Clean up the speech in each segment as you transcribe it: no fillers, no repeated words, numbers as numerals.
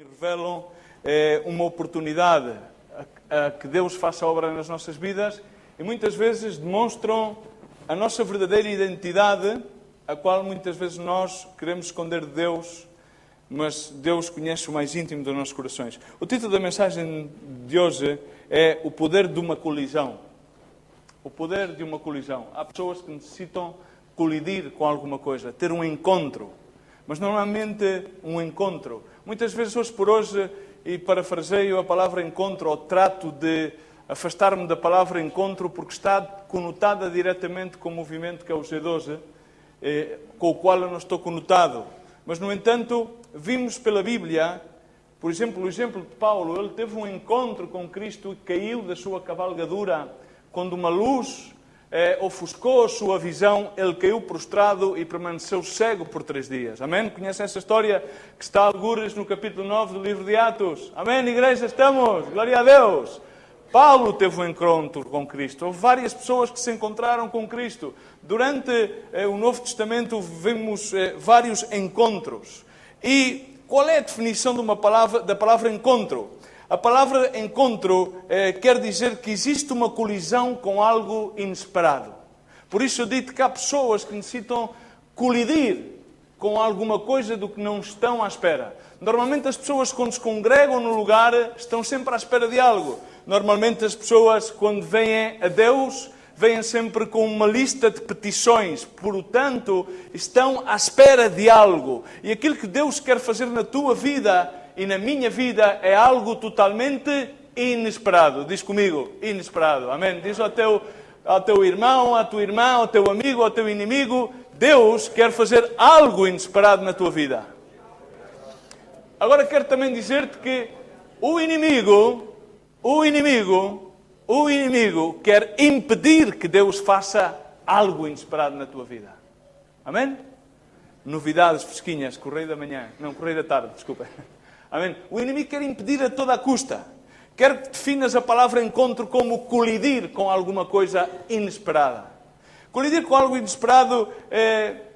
e revelam uma oportunidade a que Deus faça obra nas nossas vidas e muitas vezes demonstram a nossa verdadeira identidade, a qual muitas vezes nós queremos esconder de Deus, mas Deus conhece o mais íntimo dos nossos corações. O título da mensagem de hoje é O Poder de uma Colisão. O poder de uma colisão. Há pessoas que necessitam colidir com alguma coisa, ter um encontro. Mas normalmente um encontro. Muitas vezes, hoje por hoje, e parafraseio a palavra encontro, ou trato de afastar-me da palavra encontro, porque está conotada diretamente com o movimento que é o G12, com o qual eu não estou conotado. Mas, no entanto, vimos pela Bíblia, por exemplo, o exemplo de Paulo, ele teve um encontro com Cristo e caiu da sua cavalgadura. Quando uma luz ofuscou a sua visão, ele caiu prostrado e permaneceu cego por 3 dias. Amém? Conhecem essa história que está algures no capítulo 9 do livro de Atos? Amém, igreja? Estamos? Glória a Deus! Paulo teve um encontro com Cristo. Houve várias pessoas que se encontraram com Cristo. Durante o Novo Testamento vemos vários encontros. E qual é a definição da palavra encontro? A palavra encontro quer dizer que existe uma colisão com algo inesperado. Por isso eu digo que há pessoas que necessitam colidir com alguma coisa do que não estão à espera. Normalmente as pessoas, quando se congregam no lugar, estão sempre à espera de algo. Normalmente as pessoas, quando vêm a Deus, vêm sempre com uma lista de petições. Portanto, estão à espera de algo. E aquilo que Deus quer fazer na tua vida e na minha vida é algo totalmente inesperado. Diz comigo, inesperado. Amém? Diz ao teu irmão, à tua irmã, ao teu amigo, ao teu inimigo. Deus quer fazer algo inesperado na tua vida. Agora quero também dizer-te que o inimigo quer impedir que Deus faça algo inesperado na tua vida. Amém? Novidades fresquinhas, correio da manhã. Não, correio da tarde, desculpa. Amém? O inimigo quer impedir a toda a custa. Quer que definas a palavra encontro como colidir com alguma coisa inesperada. Colidir com algo inesperado,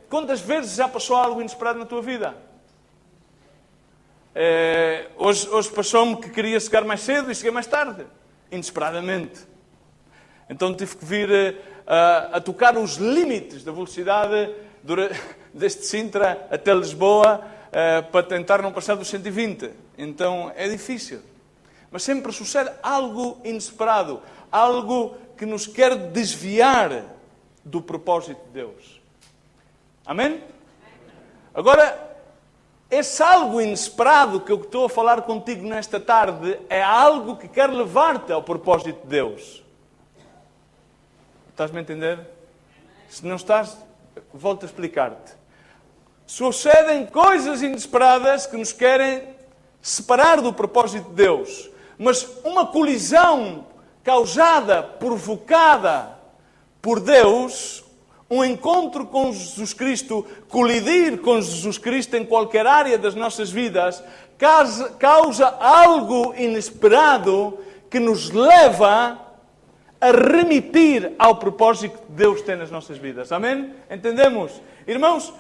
quantas vezes já passou algo inesperado na tua vida? Hoje passou-me que queria chegar mais cedo e cheguei mais tarde. Inesperadamente. Então tive que vir a tocar os limites da velocidade desde Sintra até Lisboa, para tentar não passar dos 120. Então é difícil. Mas sempre sucede algo inesperado. Algo que nos quer desviar do propósito de Deus. Amém? Agora, esse algo inesperado que eu estou a falar contigo nesta tarde é algo que quer levar-te ao propósito de Deus. Estás-me a entender? Se não estás, volto a explicar-te. Sucedem coisas inesperadas que nos querem separar do propósito de Deus. Mas uma colisão causada, provocada por Deus, um encontro com Jesus Cristo, colidir com Jesus Cristo em qualquer área das nossas vidas, causa algo inesperado que nos leva a remitir ao propósito que Deus tem nas nossas vidas. Amém? Entendemos? Irmãos,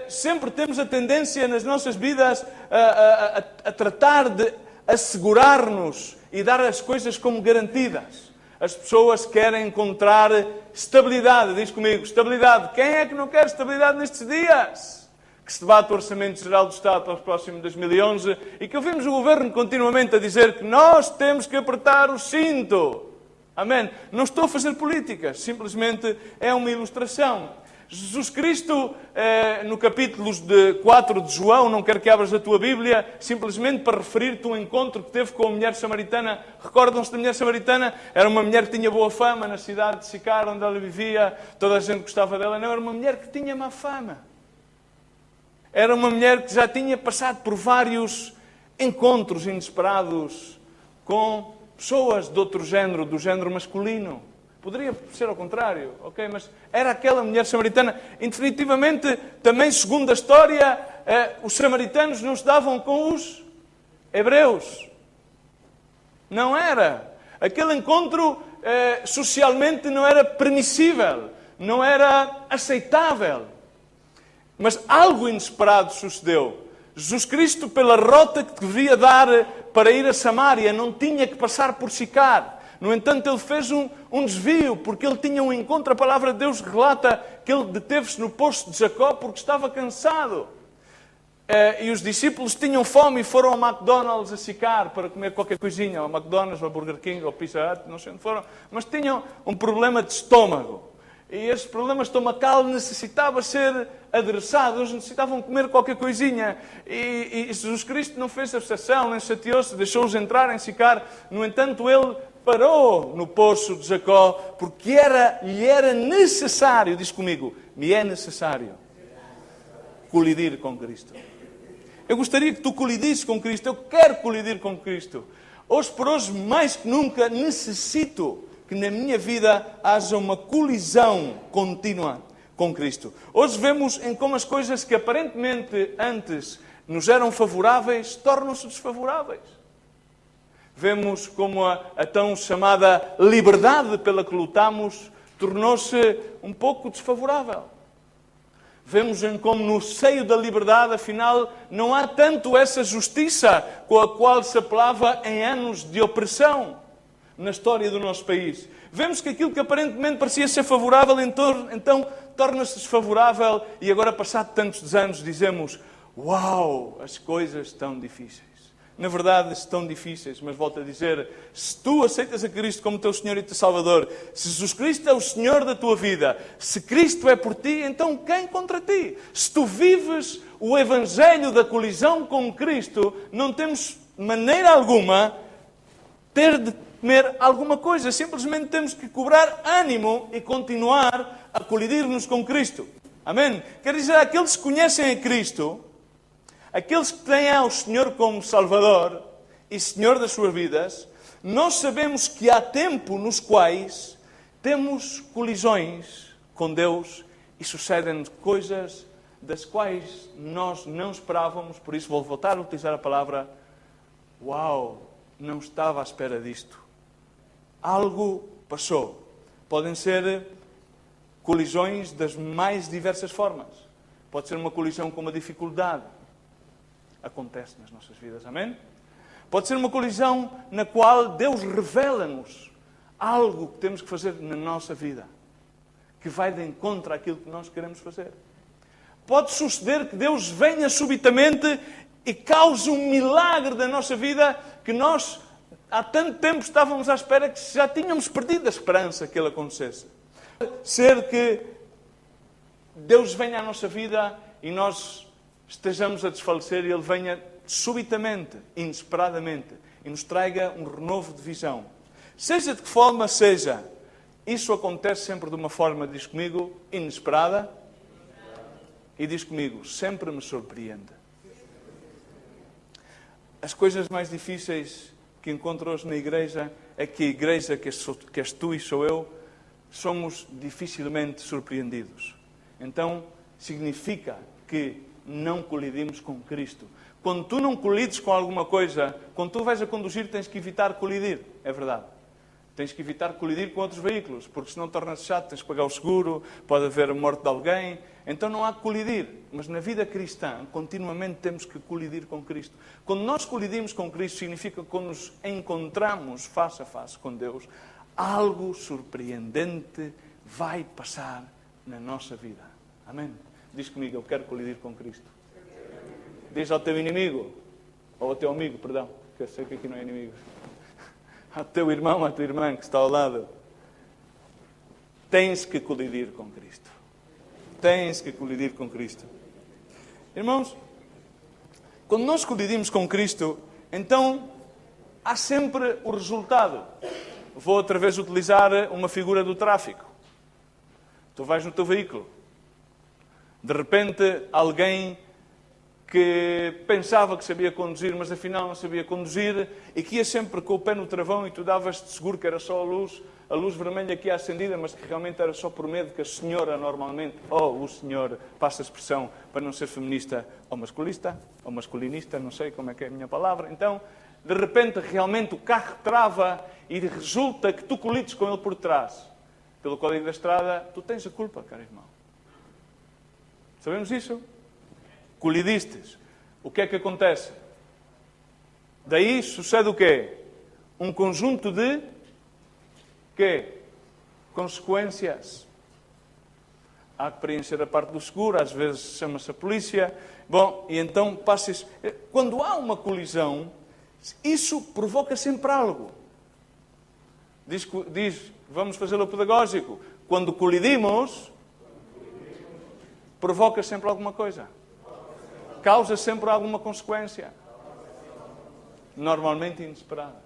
sempre temos a tendência nas nossas vidas a tratar de assegurar-nos e dar as coisas como garantidas. As pessoas querem encontrar estabilidade. Diz comigo, estabilidade. Quem é que não quer estabilidade nestes dias? Que se debate o Orçamento Geral do Estado para o próximo 2011 e que ouvimos o Governo continuamente a dizer que nós temos que apertar o cinto. Amém? Não estou a fazer políticas, simplesmente é uma ilustração. Jesus Cristo, no capítulo 4 de João, não quero que abras a tua Bíblia, simplesmente para referir-te um encontro que teve com a mulher samaritana. Recordam-se da mulher samaritana? Era uma mulher que tinha boa fama na cidade de Sicar, onde ela vivia, toda a gente gostava dela. Não, era uma mulher que tinha má fama. Era uma mulher que já tinha passado por vários encontros inesperados com pessoas de outro género, do género masculino. Poderia ser ao contrário, ok? Mas era aquela mulher samaritana. Definitivamente, também segundo a história, os samaritanos não se davam com os hebreus. Não era. Aquele encontro socialmente não era permissível, não era aceitável. Mas algo inesperado sucedeu. Jesus Cristo, pela rota que deveria dar para ir a Samaria, não tinha que passar por Sicar. No entanto, ele fez um desvio, porque ele tinha um encontro. A palavra de Deus relata que ele deteve-se no poço de Jacó porque estava cansado. E os discípulos tinham fome e foram ao McDonald's a Sicar para comer qualquer coisinha, ao McDonald's, ao Burger King, ao Pizza Hut, não sei onde foram, mas tinham um problema de estômago. E esse problema estomacal necessitava ser adereçado, eles necessitavam comer qualquer coisinha. E Jesus Cristo não fez exceção, nem chateou-se, deixou-os entrar em Sicar. No entanto, ele parou no poço de Jacó, porque lhe era necessário, diz comigo, me é necessário colidir com Cristo. Eu gostaria que tu colidisses com Cristo. Eu quero colidir com Cristo. Hoje por hoje, mais que nunca, necessito que na minha vida haja uma colisão contínua com Cristo. Hoje vemos em como as coisas que aparentemente antes nos eram favoráveis, tornam-se desfavoráveis. Vemos como a tão chamada liberdade pela que lutamos tornou-se um pouco desfavorável. Vemos em como no seio da liberdade, afinal, não há tanto essa justiça com a qual se apelava em anos de opressão na história do nosso país. Vemos que aquilo que aparentemente parecia ser favorável, então torna-se desfavorável e agora, passado tantos anos, dizemos: uau, as coisas estão difíceis. Na verdade, estão difíceis, mas volto a dizer, se tu aceitas a Cristo como teu Senhor e teu Salvador, se Jesus Cristo é o Senhor da tua vida, se Cristo é por ti, então quem contra ti? Se tu vives o Evangelho da colisão com Cristo, não temos maneira alguma ter de temer alguma coisa. Simplesmente temos que cobrar ânimo e continuar a colidir-nos com Cristo. Amém? Quer dizer, aqueles que conhecem a Cristo, aqueles que têm ao Senhor como Salvador e Senhor das suas vidas, nós sabemos que há tempo nos quais temos colisões com Deus e sucedem coisas das quais nós não esperávamos. Por isso vou voltar a utilizar a palavra: uau, não estava à espera disto. Algo passou. Podem ser colisões das mais diversas formas. Pode ser uma colisão com uma dificuldade. Acontece nas nossas vidas, amém? Pode ser uma colisão na qual Deus revela-nos algo que temos que fazer na nossa vida, que vai de encontro àquilo que nós queremos fazer. Pode suceder que Deus venha subitamente e cause um milagre da nossa vida que nós há tanto tempo estávamos à espera, que já tínhamos perdido a esperança que ele acontecesse. Ser que Deus venha à nossa vida e nós estejamos a desfalecer e Ele venha subitamente, inesperadamente, e nos traga um renovo de visão. Seja de que forma seja, isso acontece sempre de uma forma, diz comigo, inesperada, e diz comigo, sempre me surpreende. As coisas mais difíceis que encontro hoje na igreja é que a igreja que és tu e sou eu, somos dificilmente surpreendidos. Então, significa que não colidimos com Cristo. Quando tu não colides com alguma coisa, quando tu vais a conduzir, tens que evitar colidir. É verdade. Tens que evitar colidir com outros veículos, porque senão torna-se chato, tens que pagar o seguro, pode haver a morte de alguém. Então não há que colidir. Mas na vida cristã, continuamente temos que colidir com Cristo. Quando nós colidimos com Cristo, significa que quando nos encontramos face a face com Deus, algo surpreendente vai passar na nossa vida. Amém? Diz comigo, eu quero colidir com Cristo. Diz ao teu inimigo, ou ao teu amigo, perdão, que eu sei que aqui não é inimigo. Ao teu irmão, à tua irmã que está ao lado. Tens que colidir com Cristo. Tens que colidir com Cristo. Irmãos, quando nós colidimos com Cristo, então há sempre o resultado. Vou outra vez utilizar uma figura do tráfico. Tu vais no teu veículo. De repente, alguém que pensava que sabia conduzir, mas afinal não sabia conduzir, e que ia sempre com o pé no travão e tu davas-te seguro que era só a luz vermelha que ia acendida, mas que realmente era só por medo que a senhora normalmente, ou o senhor, passa a expressão para não ser feminista ou masculinista, não sei como é que é a minha palavra. Então, de repente, realmente o carro trava e resulta que tu colides com ele por trás. Pelo código da estrada, tu tens a culpa, caro irmão. Sabemos isso? Colidistes. o que é que acontece? Daí sucede o quê? Um conjunto de quê? Consequências. Há que preencher a parte do seguro, às vezes chama-se a polícia. Bom, e então passa-se. Quando há uma colisão, isso provoca sempre algo. Diz, vamos fazê-lo pedagógico. Quando colidimos, provoca sempre alguma coisa. Causa sempre alguma consequência. Normalmente inesperada.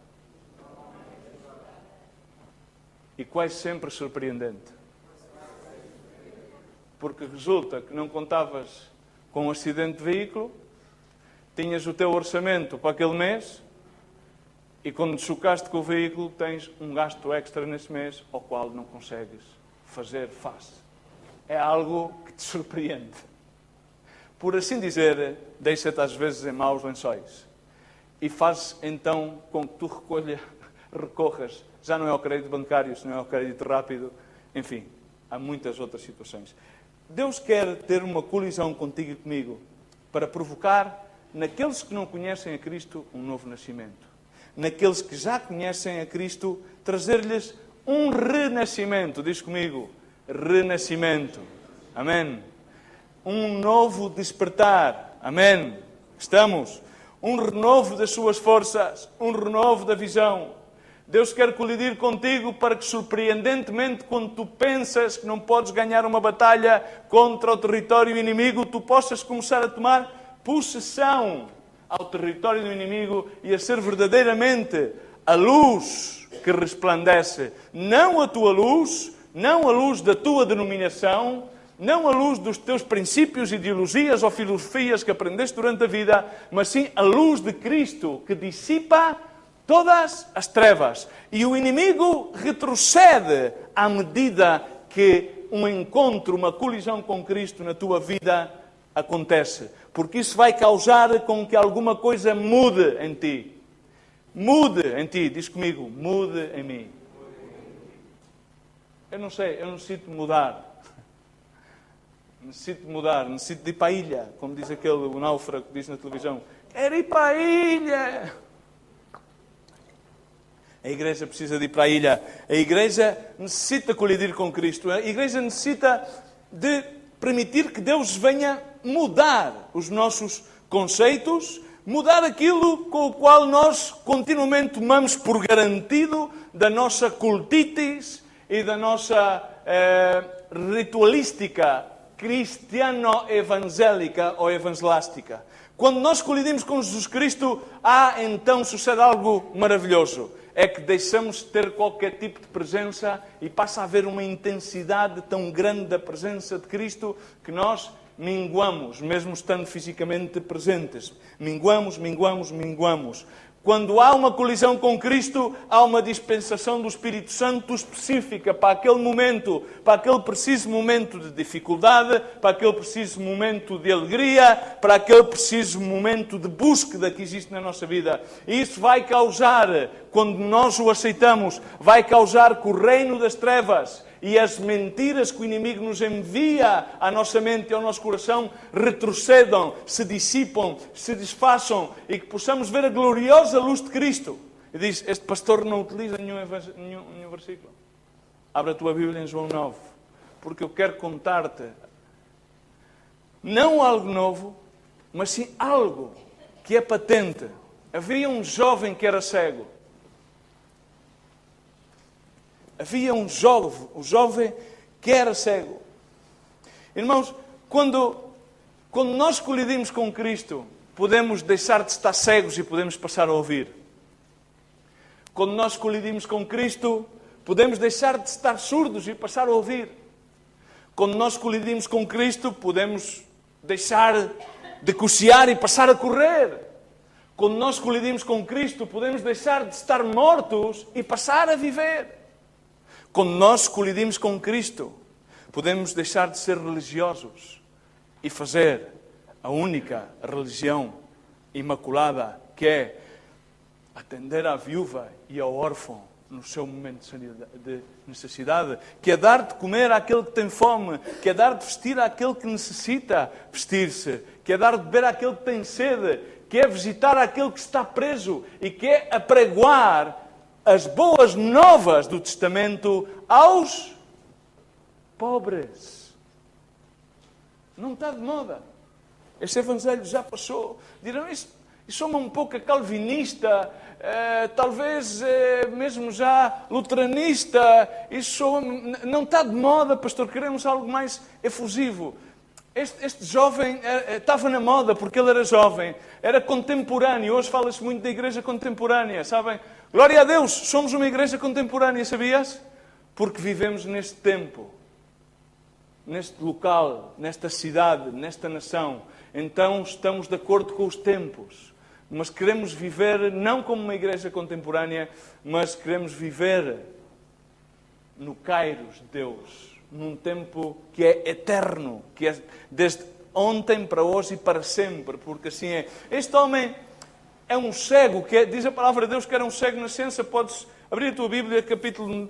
E quase sempre surpreendente. Porque resulta que não contavas com um acidente de veículo, tinhas o teu orçamento para aquele mês e quando chocaste com o veículo tens um gasto extra nesse mês ao qual não consegues fazer face. É algo que te surpreende. Por assim dizer, deixa-te às vezes em maus lençóis. E faz então com que tu recorras, já não é ao crédito bancário, se não é ao crédito rápido, enfim, há muitas outras situações. Deus quer ter uma colisão contigo e comigo para provocar naqueles que não conhecem a Cristo um novo nascimento. Naqueles que já conhecem a Cristo, trazer-lhes um renascimento. Diz comigo, renascimento. Amém. Um novo despertar. Amém. Estamos. Um renovo das suas forças. Um renovo da visão. Deus quer colidir contigo para que, surpreendentemente, quando tu pensas que não podes ganhar uma batalha contra o território inimigo, tu possas começar a tomar possessão ao território do inimigo e a ser verdadeiramente a luz que resplandece. Não a tua luz, não a luz da tua denominação, não a luz dos teus princípios, ideologias ou filosofias que aprendeste durante a vida, mas sim a luz de Cristo que dissipa todas as trevas. E o inimigo retrocede à medida que um encontro, uma colisão com Cristo na tua vida acontece. Porque isso vai causar com que alguma coisa mude em ti. Mude em ti. Diz comigo, mude em mim. Eu não sei, eu necessito mudar. Necessito de ir para a ilha. Como diz o náufrago que diz na televisão. Quero ir para a ilha. A igreja precisa de ir para a ilha. A igreja necessita colidir com Cristo. A igreja necessita de permitir que Deus venha mudar os nossos conceitos, mudar aquilo com o qual nós continuamente tomamos por garantido da nossa cultitis e da nossa ritualística cristiano-evangélica ou evangelástica. Quando nós colidimos com Jesus Cristo, então sucede algo maravilhoso. É que deixamos de ter qualquer tipo de presença e passa a haver uma intensidade tão grande da presença de Cristo que nós minguamos, mesmo estando fisicamente presentes. Minguamos. Quando há uma colisão com Cristo, há uma dispensação do Espírito Santo específica para aquele momento, para aquele preciso momento de dificuldade, para aquele preciso momento de alegria, para aquele preciso momento de búsqueda que existe na nossa vida. E isso vai causar, quando nós o aceitamos, vai causar que o reino das trevas e as mentiras que o inimigo nos envia à nossa mente e ao nosso coração retrocedam, se dissipam, se desfaçam e que possamos ver a gloriosa luz de Cristo. E diz, este pastor não utiliza nenhum versículo. Abre a tua Bíblia em João 9, porque eu quero contar-te não algo novo, mas sim algo que é patente. Havia um jovem que era cego. Havia um jovem que era cego. Irmãos, quando nós colidimos com Cristo, podemos deixar de estar cegos e podemos passar a ouvir. Quando nós colidimos com Cristo, podemos deixar de estar surdos e passar a ouvir. Quando nós colidimos com Cristo, podemos deixar de cochear e passar a correr. Quando nós colidimos com Cristo, podemos deixar de estar mortos e passar a viver. Quando nós colidimos com Cristo, podemos deixar de ser religiosos e fazer a única religião imaculada, que é atender à viúva e ao órfão no seu momento de necessidade, que é dar de comer àquele que tem fome, que é dar de vestir àquele que necessita vestir-se, que é dar de beber àquele que tem sede, que é visitar aquele que está preso e que é apregoar as boas novas do testamento aos pobres. Não está de moda. Este evangelho já passou. Dirão, isso é um pouco calvinista, talvez mesmo já luteranista. Isso não está de moda, pastor. Queremos algo mais efusivo. Este jovem estava na moda porque ele era jovem, era contemporâneo. Hoje fala-se muito da igreja contemporânea, sabem? Glória a Deus, somos uma igreja contemporânea, sabias? Porque vivemos neste tempo, neste local, nesta cidade, nesta nação. Então estamos de acordo com os tempos. Mas queremos viver não como uma igreja contemporânea, mas queremos viver no Kairos de Deus. Num tempo que é eterno, que é desde ontem para hoje e para sempre, porque assim é. Este homem é um cego, diz a palavra de Deus que era um cego de nascença. Podes abrir a tua Bíblia, capítulo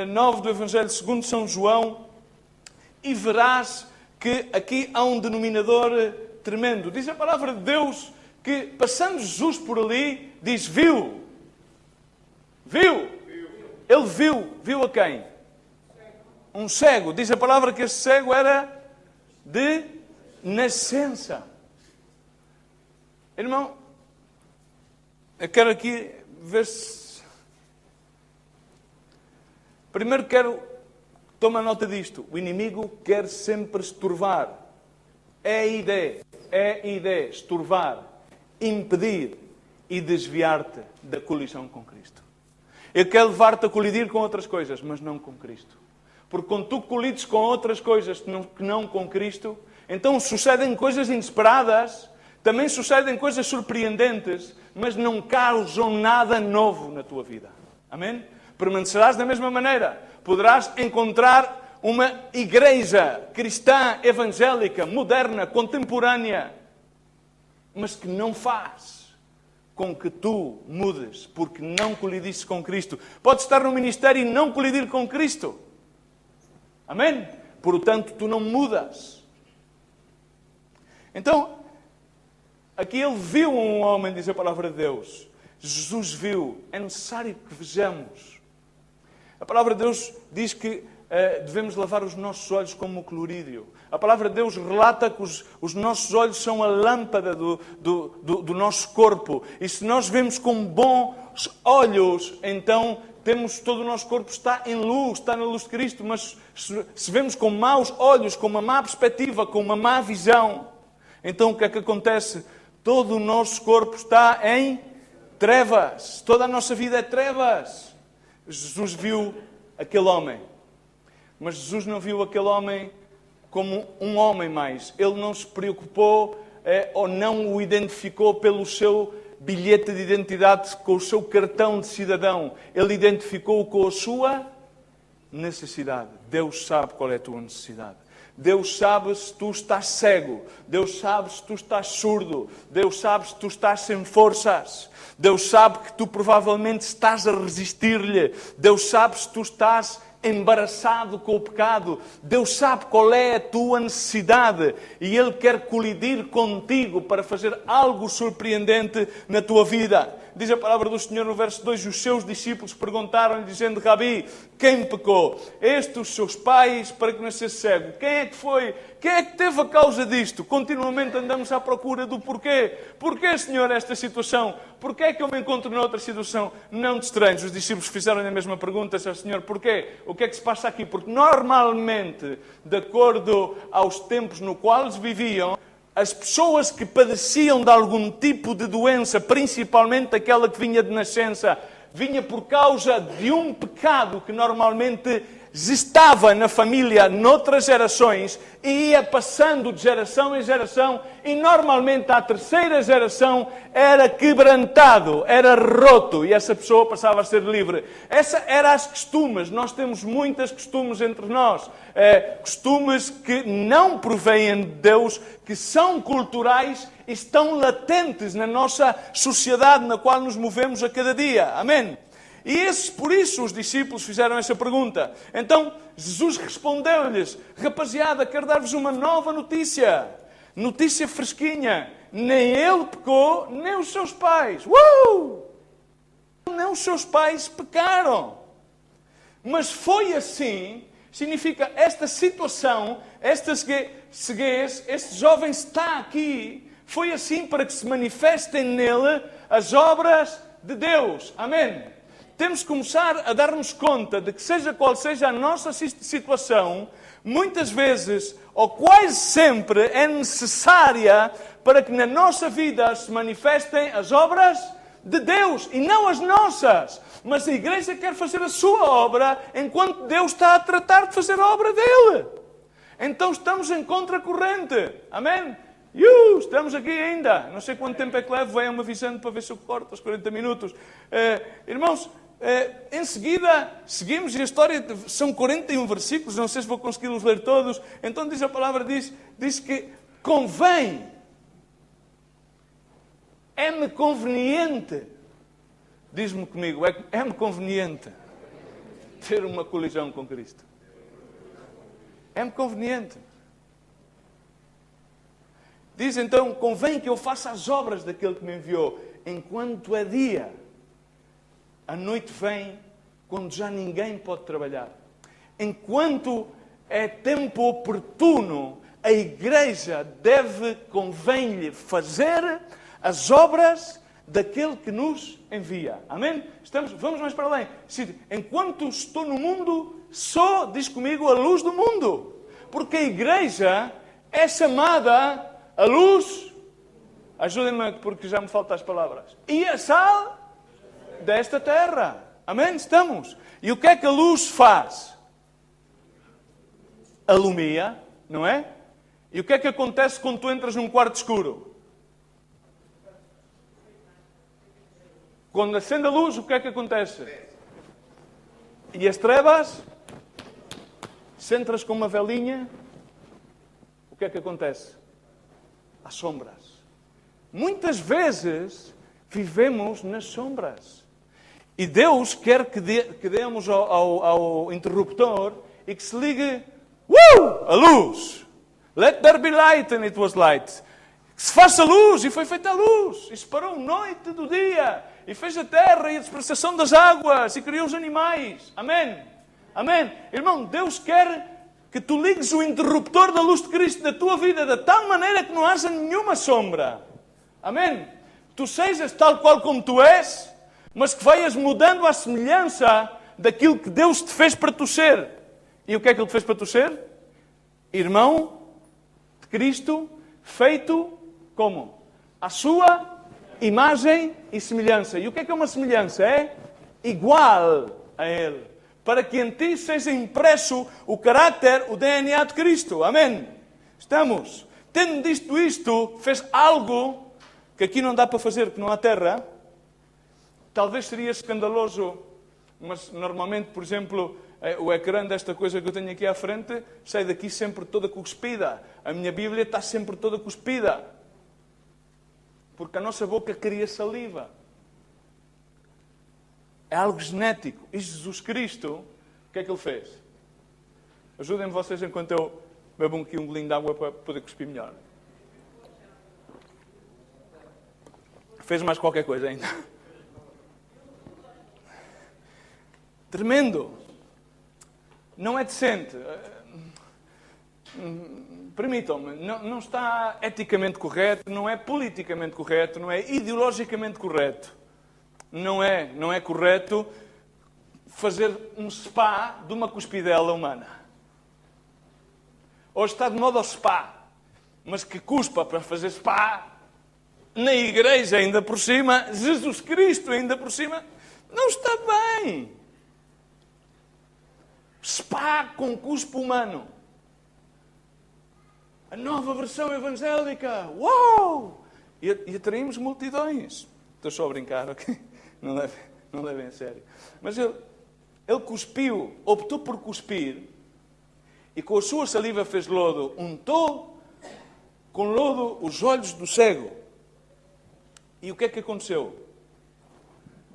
9 do Evangelho segundo São João, e verás que aqui há um denominador tremendo. Diz a palavra de Deus que, passando Jesus por ali, diz, viu. Ele viu a quem? Um cego. Diz a palavra que esse cego era de nascença. Irmão, eu quero aqui ver se... Primeiro toma nota disto. O inimigo quer sempre estorvar. É a ideia, estorvar, impedir e desviar-te da colisão com Cristo. Ele quer levar-te a colidir com outras coisas, mas não com Cristo. Porque quando tu colides com outras coisas que não com Cristo, então sucedem coisas inesperadas, também sucedem coisas surpreendentes, mas não causam nada novo na tua vida. Amém? Permanecerás da mesma maneira. Poderás encontrar uma igreja cristã, evangélica, moderna, contemporânea, mas que não faz com que tu mudes, porque não colidiste com Cristo. Podes estar no ministério e não colidir com Cristo. Amém? Portanto, tu não mudas. Então, aqui ele viu um homem, diz a palavra de Deus. Jesus viu. É necessário que vejamos. A palavra de Deus diz que devemos lavar os nossos olhos como o clorídrio. A palavra de Deus relata que os nossos olhos são a lâmpada do nosso corpo. E se nós vemos com bons olhos, então todo o nosso corpo está em luz, está na luz de Cristo. Mas se vemos com maus olhos, com uma má perspectiva, com uma má visão, então o que é que acontece? Todo o nosso corpo está em trevas. Toda a nossa vida é trevas. Jesus viu aquele homem. Mas Jesus não viu aquele homem como um homem mais. Ele não se preocupou ou não o identificou pelo seu bilhete de identidade, com o seu cartão de cidadão. Ele identificou-o com a sua necessidade. Deus sabe qual é a tua necessidade. Deus sabe se tu estás cego. Deus sabe se tu estás surdo. Deus sabe se tu estás sem forças. Deus sabe que tu provavelmente estás a resistir-lhe. Deus sabe se tu estás embaraçado com o pecado. Deus sabe qual é a tua necessidade e Ele quer colidir contigo para fazer algo surpreendente na tua vida. Diz a palavra do Senhor no verso 2, os seus discípulos perguntaram-lhe, dizendo, Rabi, quem pecou? Este, os seus pais, para que nascesse cego? Quem é que foi? Quem é que teve a causa disto? Continuamente andamos à procura do porquê. Porquê, Senhor, esta situação? Porquê é que eu me encontro noutra situação? Não te estranhos. Os discípulos fizeram a mesma pergunta ao Senhor. Porquê? O que é que se passa aqui? Porque normalmente, de acordo aos tempos no qual eles viviam, as pessoas que padeciam de algum tipo de doença, principalmente aquela que vinha de nascença, vinha por causa de um pecado que normalmente estava na família noutras gerações e ia passando de geração em geração e normalmente à terceira geração era quebrantado, era roto e essa pessoa passava a ser livre. Essa eram as costumes. Nós temos muitas costumes entre nós. Costumes que não provêm de Deus, que são culturais e estão latentes na nossa sociedade na qual nos movemos a cada dia. Amém? Por isso os discípulos fizeram essa pergunta. Então Jesus respondeu-lhes: rapaziada, quero dar-vos uma nova notícia. Notícia fresquinha. Nem ele pecou, nem os seus pais. Nem os seus pais pecaram. Mas foi assim, significa esta situação, esta ceguez, este jovem está aqui, foi assim para que se manifestem nele as obras de Deus. Amém? Temos que começar a dar-nos conta de que seja qual seja a nossa situação, muitas vezes, ou quase sempre, é necessária para que na nossa vida se manifestem as obras de Deus e não as nossas. Mas a igreja quer fazer a sua obra enquanto Deus está a tratar de fazer a obra dele. Então estamos em contracorrente. Amém? Estamos aqui ainda. Não sei quanto tempo é que levo. Venham-me avisando para ver se eu corto os 40 minutos. Irmãos, em seguida seguimos e a história são 41 versículos. Não sei se vou conseguir-los ler todos. Então diz a palavra, diz que convém. É-me conveniente. Diz-me comigo, é-me conveniente ter uma colisão com Cristo. É-me conveniente. Diz então, convém que eu faça as obras daquele que me enviou. Enquanto é dia, a noite vem quando já ninguém pode trabalhar. Enquanto é tempo oportuno, a igreja convém-lhe fazer as obras daquele que nos envia. Amém? Vamos mais para além. Enquanto estou no mundo, diz comigo, a luz do mundo. Porque a igreja é chamada a luz, ajudem-me porque já me faltam as palavras, e a sal desta terra. Amém? Estamos. E o que é que a luz faz? Alumia, não é? E o que é que acontece quando tu entras num quarto escuro? Quando acende a luz, o que é que acontece? E as trevas? Se entras com uma velinha, o que é que acontece? Há sombras. Muitas vezes vivemos nas sombras. E Deus quer que demos ao interruptor e que se ligue a luz. Let there be light, and it was light. Que se faça luz, e foi feita a luz. E separou a noite do dia. E fez a terra e a dispersação das águas. E criou os animais. Amém? Amém? Irmão, Deus quer que tu ligues o interruptor da luz de Cristo na tua vida de tal maneira que não haja nenhuma sombra. Amém? Tu sejas tal qual como tu és, mas que vaias mudando à semelhança daquilo que Deus te fez para tu ser. E o que é que Ele te fez para tu ser? Irmão de Cristo, feito como? A sua imagem e semelhança. E o que é uma semelhança? É igual a Ele. Para que em ti seja impresso o caráter, o DNA de Cristo. Amém? Estamos. Tendo dito isto, fez algo que aqui não dá para fazer, que não há terra. Talvez seria escandaloso, mas normalmente, por exemplo, o ecrã desta coisa que eu tenho aqui à frente sai daqui sempre toda cuspida. A minha Bíblia está sempre toda cuspida. Porque a nossa boca cria saliva. É algo genético. E Jesus Cristo, o que é que Ele fez? Ajudem-me vocês enquanto eu bebo aqui um golinho de água para poder cuspir melhor. Fez mais qualquer coisa ainda. Tremendo. Não é decente. Permitam-me, não está eticamente correto, não é politicamente correto, não é ideologicamente correto. Não é correto fazer um spa de uma cuspidela humana. Hoje está de moda o spa, mas que cuspa para fazer spa na igreja ainda por cima, Jesus Cristo ainda por cima, não está bem. Spa com cuspo humano. A nova versão evangélica. Uau! E atraímos multidões. Estou só a brincar, ok? Não levem a sério. Mas ele cuspiu, optou por cuspir, e com a sua saliva fez lodo, untou com lodo os olhos do cego. E o que é que aconteceu?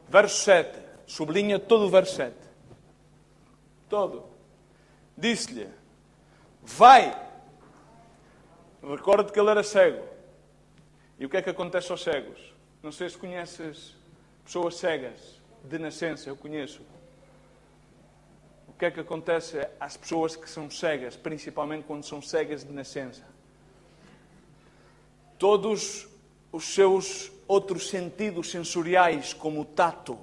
Verso 7. Sublinha todo o verso 7. Todo. Disse-lhe, vai. Recorda-te que ele era cego. E o que é que acontece aos cegos? Não sei se conheces pessoas cegas de nascença, eu conheço. O que é que acontece às pessoas que são cegas, principalmente quando são cegas de nascença? Todos os seus outros sentidos sensoriais, como o tato,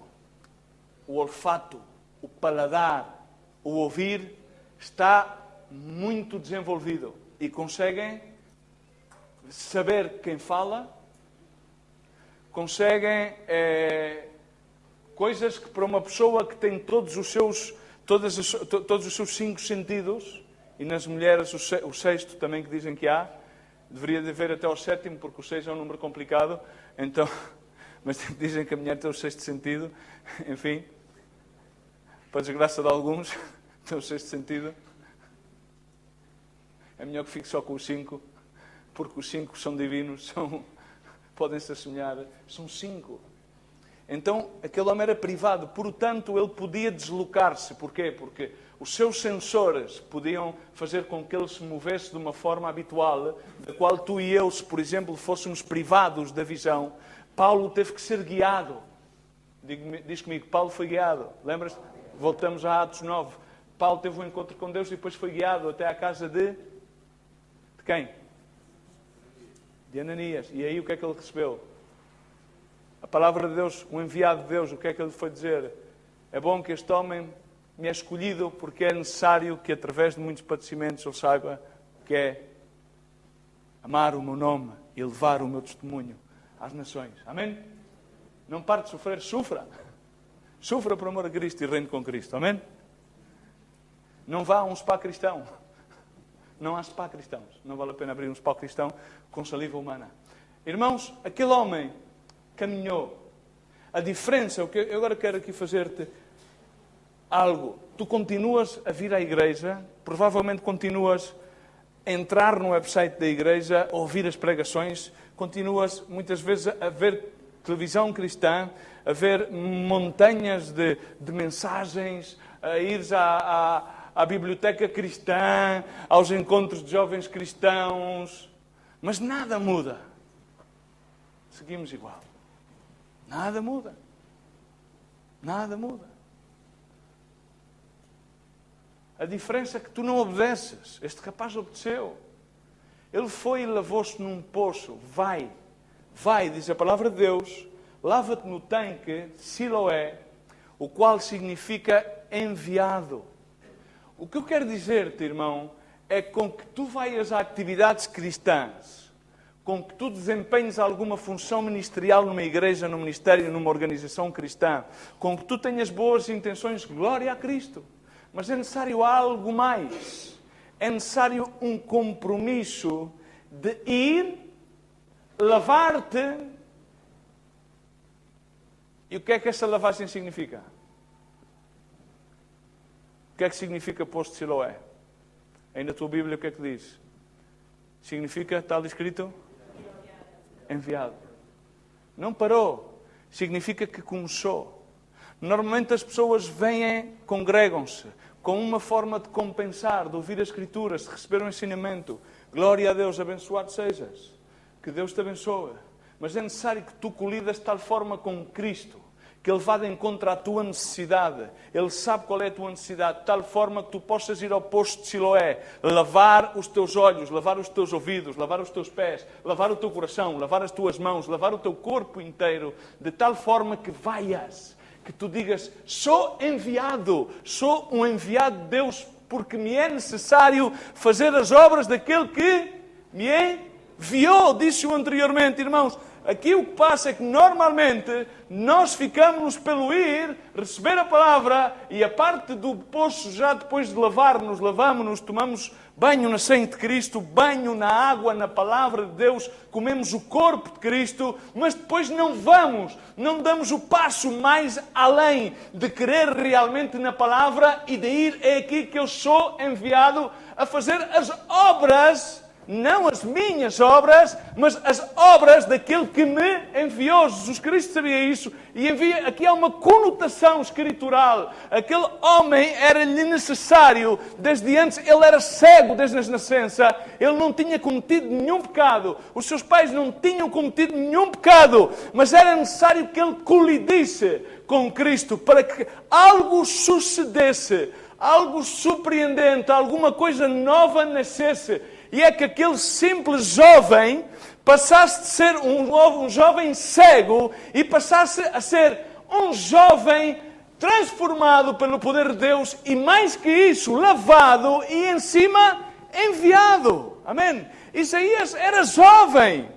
o olfato, o paladar, o ouvir, está muito desenvolvido e conseguem saber quem fala, conseguem coisas que para uma pessoa que tem todos os seus 5 sentidos, e nas mulheres o sexto também que dizem que há, deveria haver até ao 7º, porque o 6 é um número complicado, então, mas dizem que a mulher tem o 6º sentido, enfim, para desgraça de alguns, tem o 6º sentido. É melhor que fique só com os 5, porque os 5 são divinos, podem-se assemelhar, são 5. Então, aquele homem era privado, portanto, ele podia deslocar-se. Porquê? Porque os seus sensores podiam fazer com que ele se movesse de uma forma habitual, da qual tu e eu, se por exemplo fôssemos privados da visão, Paulo teve que ser guiado. Diz comigo, Paulo foi guiado. Lembras-te? Voltamos a Atos 9. Paulo teve um encontro com Deus e depois foi guiado até à casa de quem? De Ananias. E aí o que é que ele recebeu? A palavra de Deus, o enviado de Deus, o que é que ele foi dizer? É bom que este homem me é escolhido porque é necessário que através de muitos padecimentos ele saiba que é amar o meu nome e levar o meu testemunho às nações. Amém? Não pare de sofrer, sofra. Sofra por amor a Cristo e reine com Cristo. Amém? Não vá a um spa cristão. Não há spa cristãos. Não vale a pena abrir um spa cristão com saliva humana. Irmãos, aquele homem caminhou. A diferença, eu agora quero aqui fazer-te algo. Tu continuas a vir à igreja, provavelmente continuas a entrar no website da igreja, a ouvir as pregações, continuas muitas vezes a ver televisão cristã, a ver montanhas de mensagens, a ires à biblioteca cristã, aos encontros de jovens cristãos, mas nada muda. Seguimos igual. Nada muda. Nada muda. A diferença é que tu não obedeces. Este rapaz obedeceu. Ele foi e lavou-se num poço. Vai, diz a palavra de Deus, lava-te no tanque de Siloé, o qual significa enviado. O que eu quero dizer-te, irmão, é que com que tu vayas a atividades cristãs, com que tu desempenhes alguma função ministerial numa igreja, num ministério, numa organização cristã, com que tu tenhas boas intenções, glória a Cristo. Mas é necessário algo mais. É necessário um compromisso de ir, lavar-te. E o que é que essa lavagem significa? O que é que significa poço de Siloé? Aí na tua Bíblia o que é que diz? Significa, está ali escrito? Enviado. Não parou. Significa que começou. Normalmente as pessoas vêm, congregam-se, com uma forma de compensar, de ouvir as Escrituras, de receber um ensinamento. Glória a Deus, abençoado sejas. Que Deus te abençoe. Mas é necessário que tu colidas de tal forma com Cristo, que Ele vá de encontro à tua necessidade. Ele sabe qual é a tua necessidade, de tal forma que tu possas ir ao poço de Siloé, lavar os teus olhos, lavar os teus ouvidos, lavar os teus pés, lavar o teu coração, lavar as tuas mãos, lavar o teu corpo inteiro, de tal forma que vaias, que tu digas, sou um enviado de Deus, porque me é necessário fazer as obras daquele que me enviou, disse-o anteriormente, irmãos. Aqui o que passa é que normalmente nós ficamos pelo ir, receber a palavra e a parte do poço já depois de lavar-nos, lavamos-nos, tomamos banho na sangue de Cristo, banho na água, na palavra de Deus, comemos o corpo de Cristo, mas depois não damos o passo mais além de querer realmente na palavra e de ir, é aqui que eu sou enviado a fazer as obras Não as minhas obras, mas as obras daquele que me enviou. Jesus Cristo sabia isso. E aqui há uma conotação escritural. Aquele homem era-lhe necessário, desde antes, ele era cego desde a nascença. Ele não tinha cometido nenhum pecado. Os seus pais não tinham cometido nenhum pecado. Mas era necessário que ele colidisse com Cristo para que algo sucedesse, algo surpreendente, alguma coisa nova nascesse. E é que aquele simples jovem passasse de ser um jovem cego e passasse a ser um jovem transformado pelo poder de Deus e, mais que isso, lavado e, em cima, enviado. Amém? Isaías era jovem.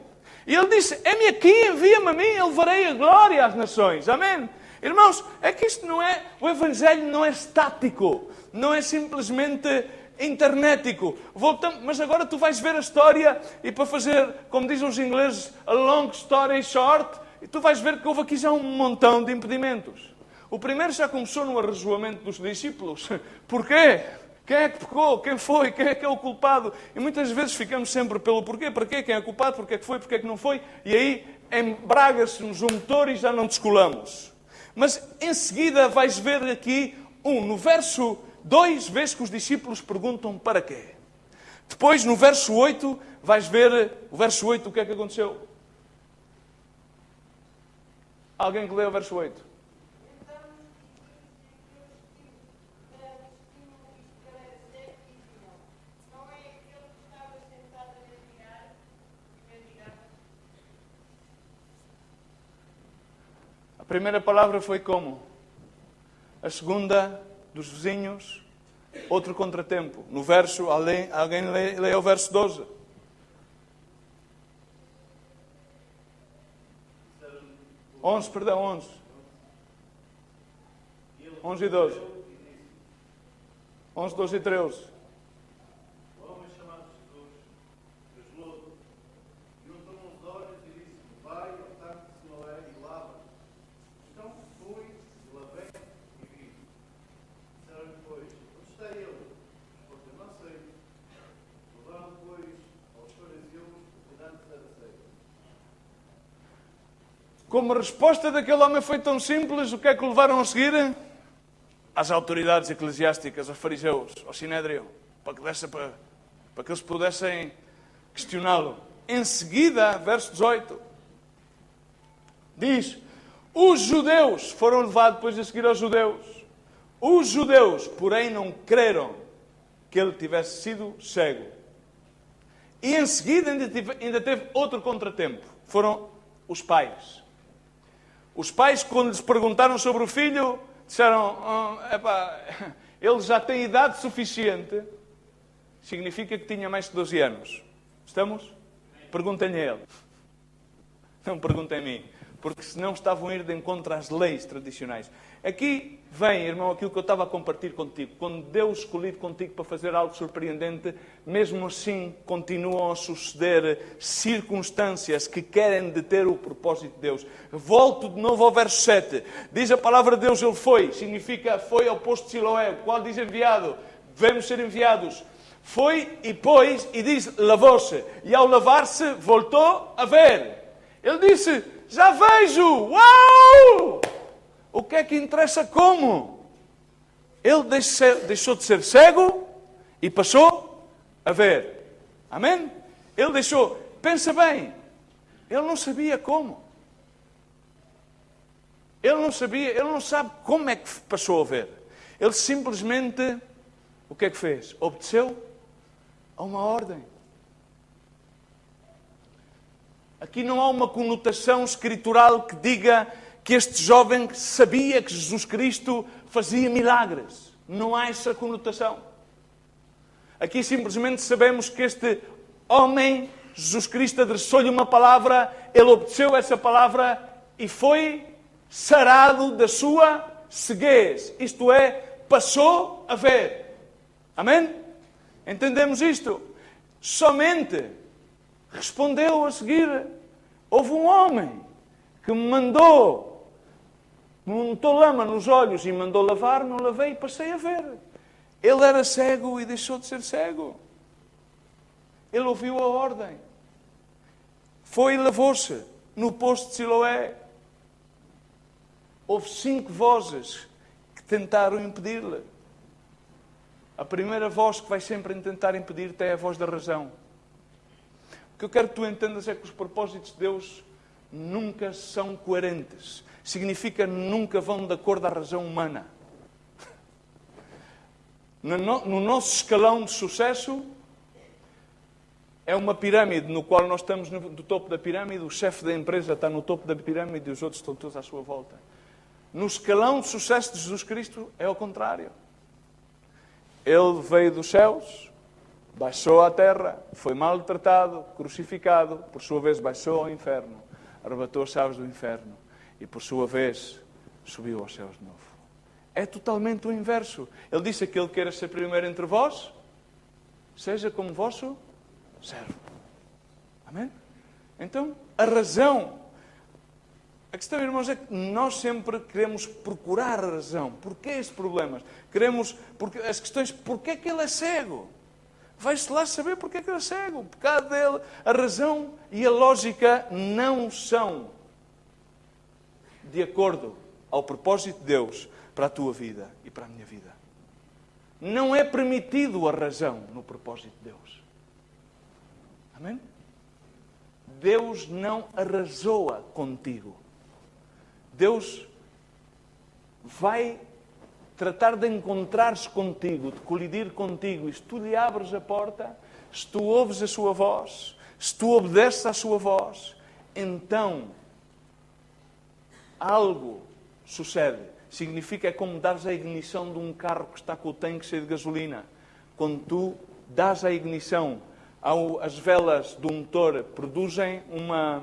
E ele disse, é-me aqui, envia-me a mim, eu levarei a glória às nações. Amém? Irmãos, é que isto não é, o Evangelho não é estático, não é simplesmente internetico. Voltamos, mas agora tu vais ver a história e para fazer, como dizem os ingleses, a long story short, e tu vais ver que houve aqui já um montão de impedimentos. O primeiro já começou no arrazoamento dos discípulos. Porquê? Quem é que pecou? Quem foi? Quem é que é o culpado? E muitas vezes ficamos sempre pelo porquê. Para quê? Quem é culpado? Porquê é que foi? Porquê é que não foi? E aí embraga-se-nos o motor e já não descolamos. Mas em seguida vais ver aqui no verso 2, vês que os discípulos perguntam para quê. Depois, no verso 8, vais ver o verso 8, o que é que aconteceu? Alguém que lê o verso 8? A primeira palavra foi como? A segunda, dos vizinhos, outro contratempo. No verso, alguém lê o verso 12. Onze, 11 e 12. 11, 12 e 13. Como a resposta daquele homem foi tão simples, o que é que o levaram a seguir? Às autoridades eclesiásticas, aos fariseus, ao Sinédrio, para que eles pudessem questioná-lo. Em seguida, verso 18, diz, os judeus foram levados depois a seguir aos judeus. Os judeus, porém, não creram que ele tivesse sido cego. E em seguida ainda teve outro contratempo. Foram os pais. Os pais, quando lhes perguntaram sobre o filho, disseram, ele já tem idade suficiente. Significa que tinha mais de 12 anos. Estamos? Perguntem-lhe a ele. Não perguntem a mim. Porque senão estavam a ir de encontro às leis tradicionais. Aqui vem, irmão, aquilo que eu estava a compartilhar contigo. Quando Deus escolhido contigo para fazer algo surpreendente, mesmo assim continuam a suceder circunstâncias que querem deter o propósito de Deus. Volto de novo ao verso 7. Diz a palavra de Deus, ele foi. Significa, foi ao posto de Siloé. O qual diz enviado. Devemos ser enviados. Foi e pôs, e diz, lavou-se. E ao lavar-se, voltou a ver. Ele disse, já vejo! Uau! O que é que interessa como? Ele deixou de ser cego e passou a ver. Amém? Ele deixou. Pensa bem. Ele não sabia como. Ele não sabia, ele não sabe como é que passou a ver. Ele simplesmente, o que é que fez? Obedeceu a uma ordem. Aqui não há uma conotação escritural que diga que este jovem sabia que Jesus Cristo fazia milagres. Não há essa conotação. Aqui simplesmente sabemos que este homem, Jesus Cristo, adressou-lhe uma palavra, ele obedeceu essa palavra e foi sarado da sua ceguez. Isto é, passou a ver. Amém? Entendemos isto? Somente respondeu a seguir. Houve um homem que me montou lama nos olhos e mandou lavar, não lavei e passei a ver. Ele era cego e deixou de ser cego. Ele ouviu a ordem. Foi e lavou-se no poço de Siloé. Houve 5 vozes que tentaram impedir-lhe. A primeira voz que vai sempre tentar impedir-te é a voz da razão. O que eu quero que tu entendas é que os propósitos de Deus nunca são coerentes. Significa nunca vão de acordo à razão humana. No nosso escalão de sucesso, é uma pirâmide no qual nós estamos no topo da pirâmide, o chefe da empresa está no topo da pirâmide e os outros estão todos à sua volta. No escalão de sucesso de Jesus Cristo é ao contrário. Ele veio dos céus, baixou à terra, foi maltratado, crucificado, por sua vez baixou ao inferno, arrebatou as chaves do inferno e por sua vez subiu aos céus de novo. É totalmente o inverso. Ele disse: aquele que queira ser primeiro entre vós, seja como vosso servo. Amém? Então, a razão. A questão, irmãos, é que nós sempre queremos procurar a razão. Porquê estes problemas? Porque as questões, porquê é que ele é cego? Vai-se lá saber porquê é que ele é cego. O pecado dele, a razão e a lógica não são de acordo ao propósito de Deus para a tua vida e para a minha vida. Não é permitido a razão no propósito de Deus. Amém? Deus não arrazoa contigo. Deus vai tratar de encontrar-se contigo, de colidir contigo. E se tu lhe abres a porta, se tu ouves a sua voz, se tu obedeces à sua voz, então algo sucede. Significa, é como dares a ignição de um carro que está com o tanque cheio de gasolina. Quando tu dás a ignição, as velas do motor produzem uma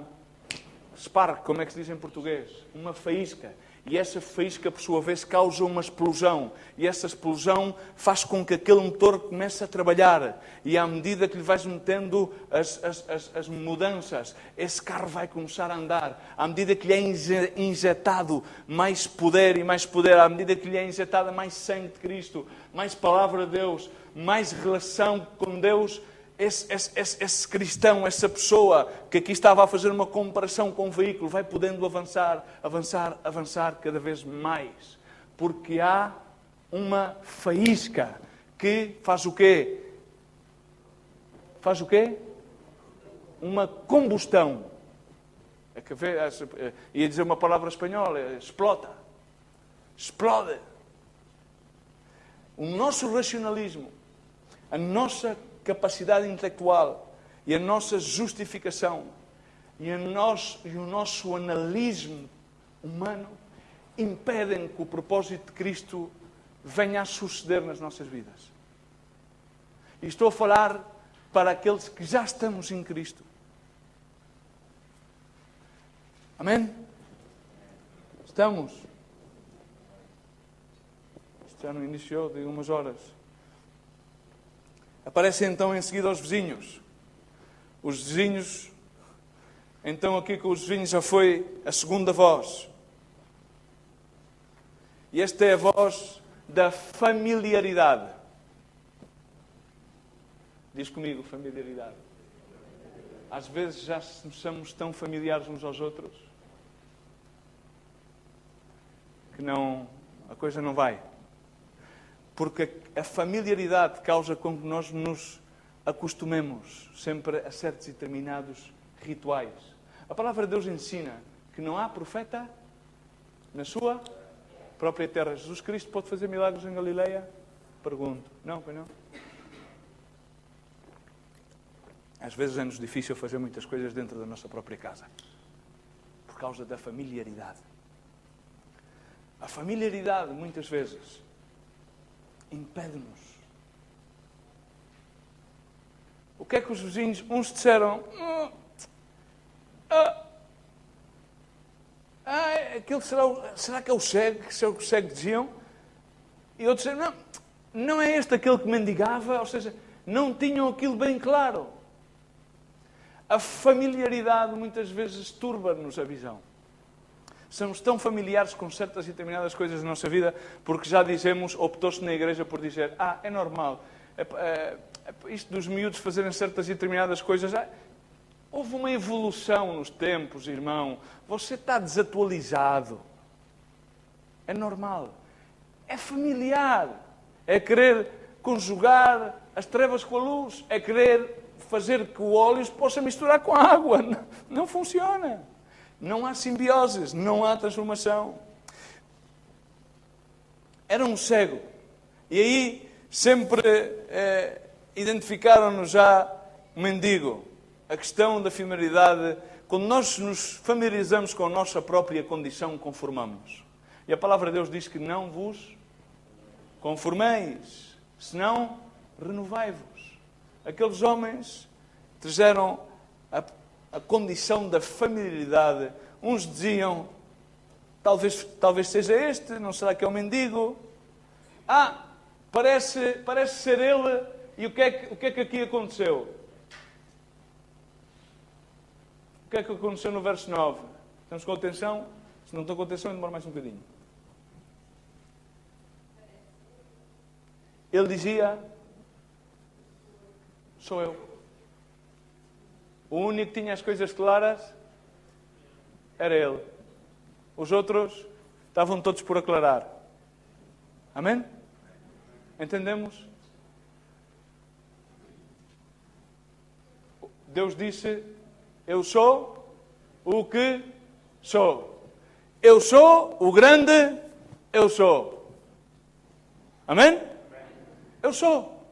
spark, como é que se diz em português? Uma faísca. E essa faísca, por sua vez, causa uma explosão. E essa explosão faz com que aquele motor comece a trabalhar. E à medida que lhe vais metendo as mudanças, esse carro vai começar a andar. À medida que lhe é injetado mais poder e mais poder, à medida que lhe é injetada mais sangue de Cristo, mais palavra de Deus, mais relação com Deus, esse cristão, essa pessoa que aqui estava a fazer uma comparação com o veículo, vai podendo avançar cada vez mais. Porque há uma faísca que faz o quê? Faz o quê? Uma combustão. Ia dizer uma palavra espanhola, explota. Explode. O nosso racionalismo, a nossa capacidade intelectual e a nossa justificação e o nosso analismo humano impedem que o propósito de Cristo venha a suceder nas nossas vidas. E estou a falar para aqueles que já estamos em Cristo. Amém? Estamos. Isto já não iniciou de umas horas. Aparecem então em seguida os vizinhos. Os vizinhos, então aqui com os vizinhos já foi a segunda voz. E esta é a voz da familiaridade. Diz comigo, familiaridade. Às vezes já somos tão familiares uns aos outros que a coisa não vai. Porque a familiaridade causa com que nós nos acostumemos sempre a certos e determinados rituais. A palavra de Deus ensina que não há profeta na sua própria terra. Jesus Cristo pode fazer milagres em Galileia? Pergunto. Não, foi não? Às vezes é-nos difícil fazer muitas coisas dentro da nossa própria casa. Por causa da familiaridade. A familiaridade, muitas vezes, impede-nos. O que é que os vizinhos, uns disseram, aquele será que é o cego, que é o que os cegos diziam? E outros disseram, não é este aquele que mendigava, ou seja, não tinham aquilo bem claro. A familiaridade muitas vezes turba-nos a visão. Somos tão familiares com certas e determinadas coisas da nossa vida, porque já dizemos, optou-se na igreja por dizer, é normal, isto dos miúdos fazerem certas e determinadas coisas, houve uma evolução nos tempos, irmão. Você está desatualizado. É normal. É familiar. É querer conjugar as trevas com a luz. É querer fazer que o óleo se possa misturar com a água. Não funciona. Não há simbioses. Não há transformação. Era um cego. E aí sempre identificaram-nos já o mendigo. A questão da familiaridade. Quando nós nos familiarizamos com a nossa própria condição, conformamos. E a palavra de Deus diz que não vos conformeis, senão renovai-vos. Aqueles homens trouxeram a condição da familiaridade. Uns diziam, talvez seja este, não será que é o mendigo? Parece ser ele. E o que é que aqui aconteceu? O que é que aconteceu no verso 9? Estamos com atenção? Se não estão com atenção, demora mais um bocadinho. Ele dizia, sou eu. O único que tinha as coisas claras era ele. Os outros estavam todos por aclarar. Amém? Entendemos? Deus disse, eu sou o que sou. Eu sou o grande eu sou. Amém? Eu sou.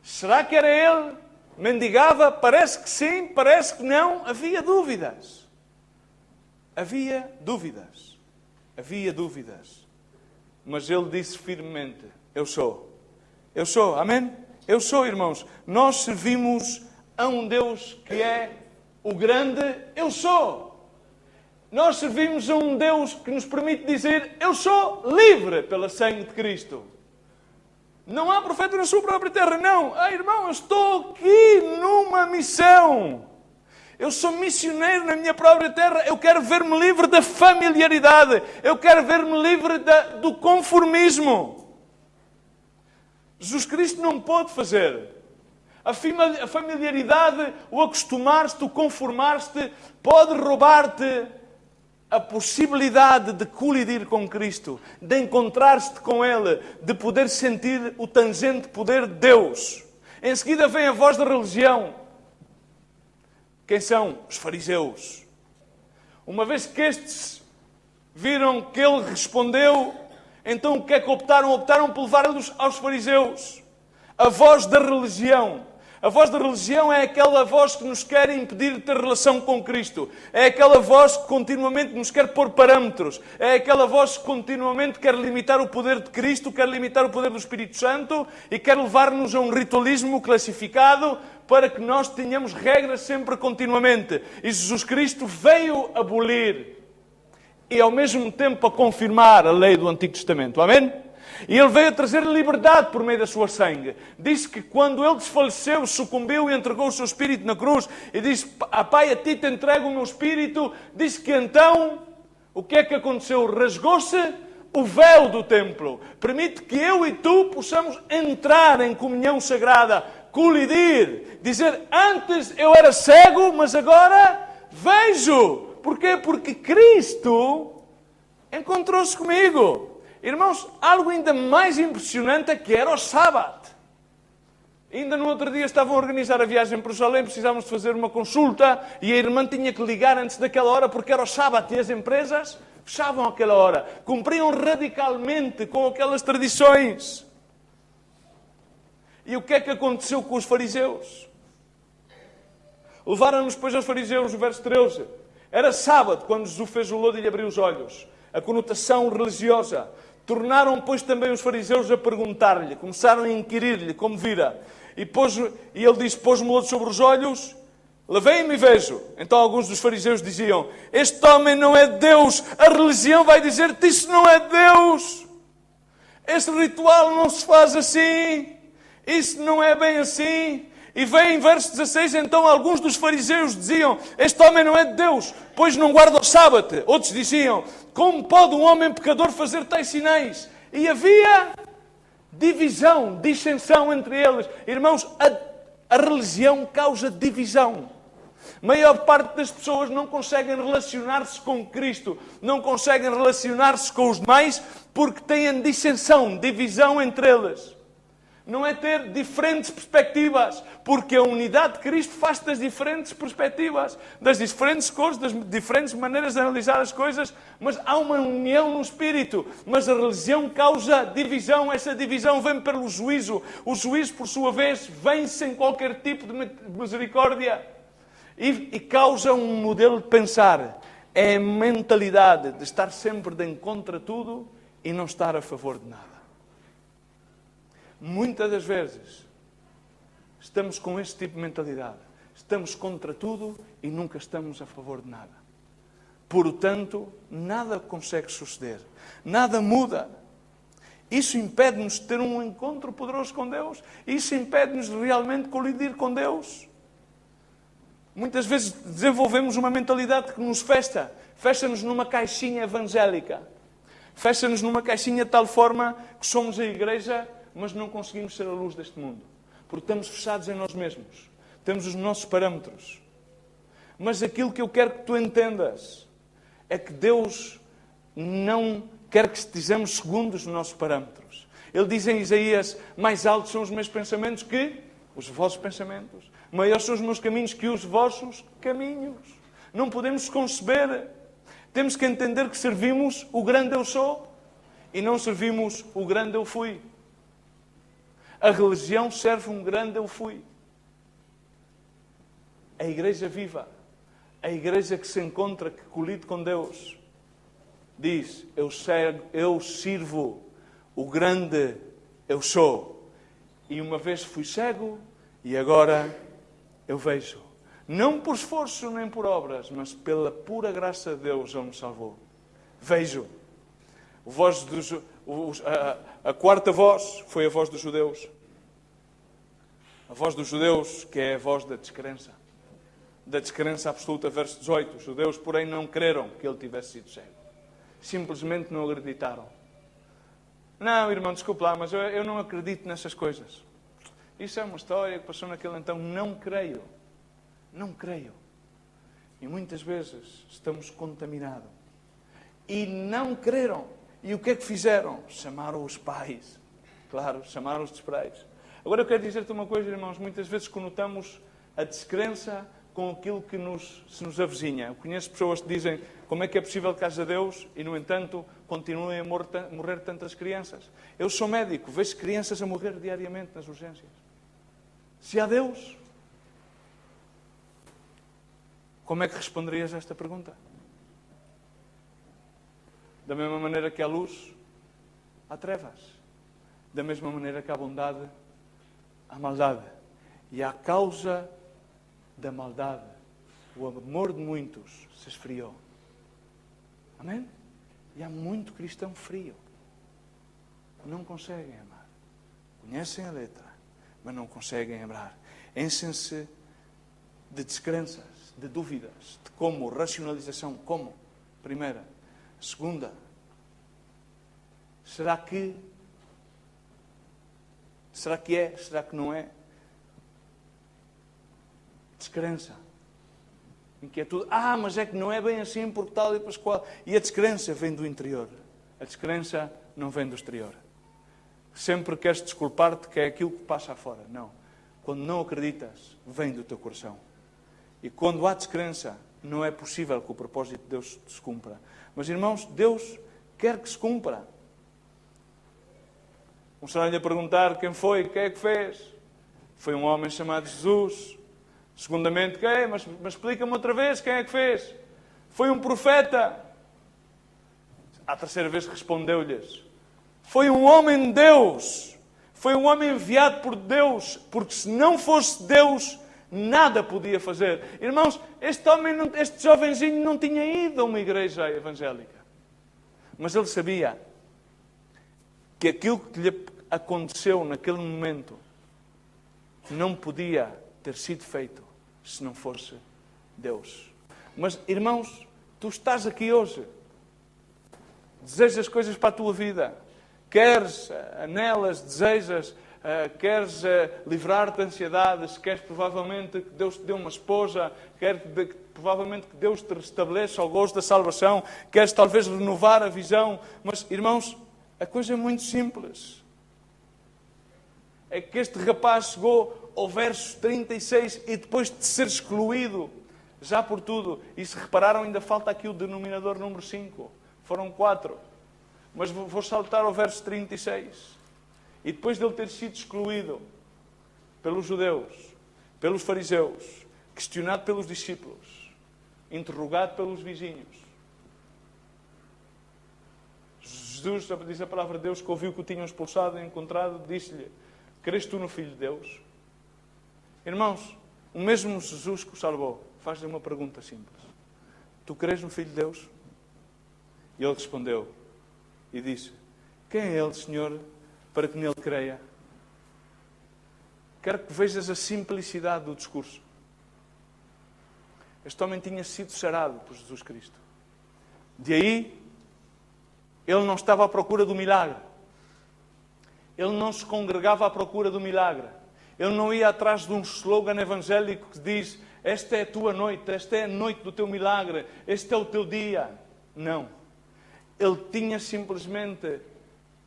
Será que era ele? Mendigava? Parece que sim, parece que não. Havia dúvidas. Havia dúvidas. Havia dúvidas. Mas ele disse firmemente, eu sou. Eu sou. Amém? Eu sou, irmãos. Nós servimos a um Deus que é o grande eu sou. Nós servimos a um Deus que nos permite dizer, eu sou livre pela sangue de Cristo. Não há profeta na sua própria terra, não. Irmão, eu estou aqui numa missão. Eu sou missioneiro na minha própria terra. Eu quero ver-me livre da familiaridade. Eu quero ver-me livre do conformismo. Jesus Cristo não pode fazer. A familiaridade, o acostumar-te, o conformar-te, pode roubar-te a possibilidade de colidir com Cristo, de encontrar-te com Ele, de poder sentir o tangente poder de Deus. Em seguida vem a voz da religião. Quem são? Os fariseus. Uma vez que estes viram que ele respondeu, então o que é que optaram? Optaram por levar-los aos fariseus. A voz da religião. A voz da religião é aquela voz que nos quer impedir de ter relação com Cristo. É aquela voz que continuamente nos quer pôr parâmetros. É aquela voz que continuamente quer limitar o poder de Cristo, quer limitar o poder do Espírito Santo e quer levar-nos a um ritualismo classificado para que nós tenhamos regras sempre continuamente. E Jesus Cristo veio abolir e ao mesmo tempo a confirmar a lei do Antigo Testamento. Amém? E Ele veio a trazer liberdade por meio da sua sangue. Diz que quando Ele desfaleceu, sucumbiu e entregou o seu Espírito na cruz, e disse, Pai, a Ti te entrego o meu Espírito, diz que então, o que é que aconteceu? Rasgou-se o véu do templo. Permite que eu e tu possamos entrar em comunhão sagrada, colidir, dizer, antes eu era cego, mas agora vejo. Porquê? Porque Cristo encontrou-se comigo. Irmãos, algo ainda mais impressionante é que era o sábado. Ainda no outro dia estavam a organizar a viagem para Jerusalém, precisávamos de fazer uma consulta e a irmã tinha que ligar antes daquela hora porque era o sábado e as empresas fechavam àquela hora. Cumpriam radicalmente com aquelas tradições. E o que é que aconteceu com os fariseus? Levaram-nos depois aos fariseus, no verso 13. Era sábado quando Jesus fez o lodo e lhe abriu os olhos. A conotação religiosa. Tornaram, pois, também os fariseus a perguntar-lhe. Começaram a inquirir-lhe como vira. E ele disse, pôs-me o lodo sobre os olhos, levei-me e vejo. Então alguns dos fariseus diziam, este homem não é Deus. A religião vai dizer-te, isso não é Deus. Esse ritual não se faz assim. Isso não é bem assim. E vem em verso 16, então alguns dos fariseus diziam, este homem não é de Deus, pois não guarda o sábado. Outros diziam, como pode um homem pecador fazer tais sinais? E havia Divisão, dissensão entre eles. Irmãos, a religião causa divisão. A maior parte das pessoas não conseguem relacionar-se com Cristo, não conseguem relacionar-se com os demais, porque têm dissensão, divisão entre eles. Não é ter diferentes perspectivas, porque a unidade de Cristo faz das diferentes perspectivas, das diferentes cores, das diferentes maneiras de analisar as coisas, mas há uma união no Espírito. Mas a religião causa divisão, essa divisão vem pelo juízo. O juízo, por sua vez, vem sem qualquer tipo de misericórdia e causa um modelo de pensar. É a mentalidade de estar sempre de encontro a tudo e não estar a favor de nada. Muitas das vezes estamos com este tipo de mentalidade. Estamos contra tudo e nunca estamos a favor de nada. Portanto, nada consegue suceder. Nada muda. Isso impede-nos de ter um encontro poderoso com Deus. Isso impede-nos de realmente colidir com Deus. Muitas vezes desenvolvemos uma mentalidade que nos fecha. Fecha-nos numa caixinha evangélica. Fecha-nos numa caixinha de tal forma que somos a igreja, mas não conseguimos ser a luz deste mundo. Porque estamos fechados em nós mesmos. Temos os nossos parâmetros. Mas aquilo que eu quero que tu entendas é que Deus não quer que estejamos segundo os nossos parâmetros. Ele diz em Isaías: mais altos são os meus pensamentos que os vossos pensamentos. Maiores são os meus caminhos que os vossos caminhos. Não podemos conceber. Temos que entender que servimos o grande eu sou e não servimos o grande eu fui. A religião serve um grande eu fui. A igreja viva, a igreja que se encontra, que colide com Deus, diz: eu sirvo o grande eu sou. E uma vez fui cego e agora eu vejo. Não por esforço nem por obras, mas pela pura graça de Deus Ele me salvou. Vejo. A quarta voz foi a voz dos judeus. A voz dos judeus, que é a voz da descrença. Da descrença absoluta, verso 18. Os judeus, porém, não creram que ele tivesse sido cego. Simplesmente não acreditaram. Não, irmão, desculpe lá, mas eu não acredito nessas coisas. Isso é uma história que passou naquele então. Não creio. Não creio. E muitas vezes estamos contaminados. E não creram. E o que é que fizeram? Chamaram os pais. Claro, chamaram os desprezos. Agora eu quero dizer-te uma coisa, irmãos. Muitas vezes conotamos a descrença com aquilo que se nos avizinha. Eu conheço pessoas que dizem: como é que é possível que haja Deus e, no entanto, continuem a morrer tantas crianças? Eu sou médico, vejo crianças a morrer diariamente nas urgências. Se há Deus, como é que responderias a esta pergunta? Da mesma maneira que há luz, há trevas. Da mesma maneira que há bondade, há maldade. E à causa da maldade, o amor de muitos se esfriou. Amém? E há muito cristão frio. Não conseguem amar. Conhecem a letra, mas não conseguem amar. Enchem-se de descrenças, de dúvidas, de como, racionalização, como. Primeira. Segunda. Será que é? Será que não é? Descrença. Inquietude. Mas é que não é bem assim porque tal e pascual. E a descrença vem do interior. A descrença não vem do exterior. Sempre queres desculpar-te que é aquilo que passa afora. Não. Quando não acreditas, vem do teu coração. E quando há descrença, não é possível que o propósito de Deus se cumpra. Mas, irmãos, Deus quer que se cumpra. Começaram-lhe a perguntar quem foi, quem é que fez. Foi um homem chamado Jesus. Segundamente, quem? Mas explica-me outra vez quem é que fez. Foi um profeta. À terceira vez respondeu-lhes: foi um homem de Deus. Foi um homem enviado por Deus. Porque se não fosse Deus, nada podia fazer. Irmãos, este jovenzinho não tinha ido a uma igreja evangélica. Mas ele sabia que aquilo que lhe aconteceu naquele momento não podia ter sido feito se não fosse Deus. Mas, irmãos, tu estás aqui hoje, desejas coisas para a tua vida, queres, anelas, desejas, queres livrar-te de ansiedades, queres provavelmente que Deus te dê uma esposa, queres provavelmente que Deus te restabeleça o gozo da salvação, queres talvez renovar a visão, mas, irmãos, a coisa é muito simples. É que este rapaz chegou ao verso 36 e depois de ser excluído já por tudo, e se repararam, ainda falta aqui o denominador número 5. Foram 4. Mas vou saltar ao verso 36. E depois de ele ter sido excluído pelos judeus, pelos fariseus, questionado pelos discípulos, interrogado pelos vizinhos, Jesus, diz a palavra de Deus, que ouviu que o tinham expulsado e encontrado, disse-lhe: crês tu no Filho de Deus? Irmãos, o mesmo Jesus que o salvou faz-lhe uma pergunta simples: tu crês no Filho de Deus? E ele respondeu e disse: quem é ele, Senhor, para que nele creia? Quero que vejas a simplicidade do discurso. Este homem tinha sido sarado por Jesus Cristo. De aí, ele não estava à procura do milagre. Ele não se congregava à procura do milagre. Ele não ia atrás de um slogan evangélico que diz: esta é a tua noite, esta é a noite do teu milagre, este é o teu dia. Não. Ele tinha simplesmente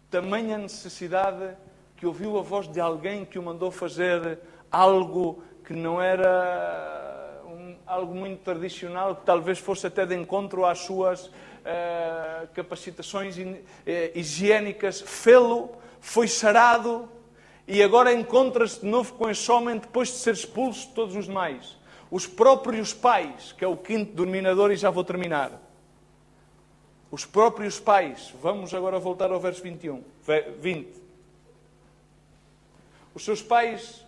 tamanha necessidade que ouviu a voz de alguém que o mandou fazer algo que não era algo muito tradicional, que talvez fosse até de encontro às suas capacitações higiênicas. Fê-lo, foi sarado e agora encontra-se de novo com esse homem depois de ser expulso de todos os demais. Os próprios pais, que é o quinto denominador, e já vou terminar. Os próprios pais, vamos agora voltar ao verso 20. Os seus pais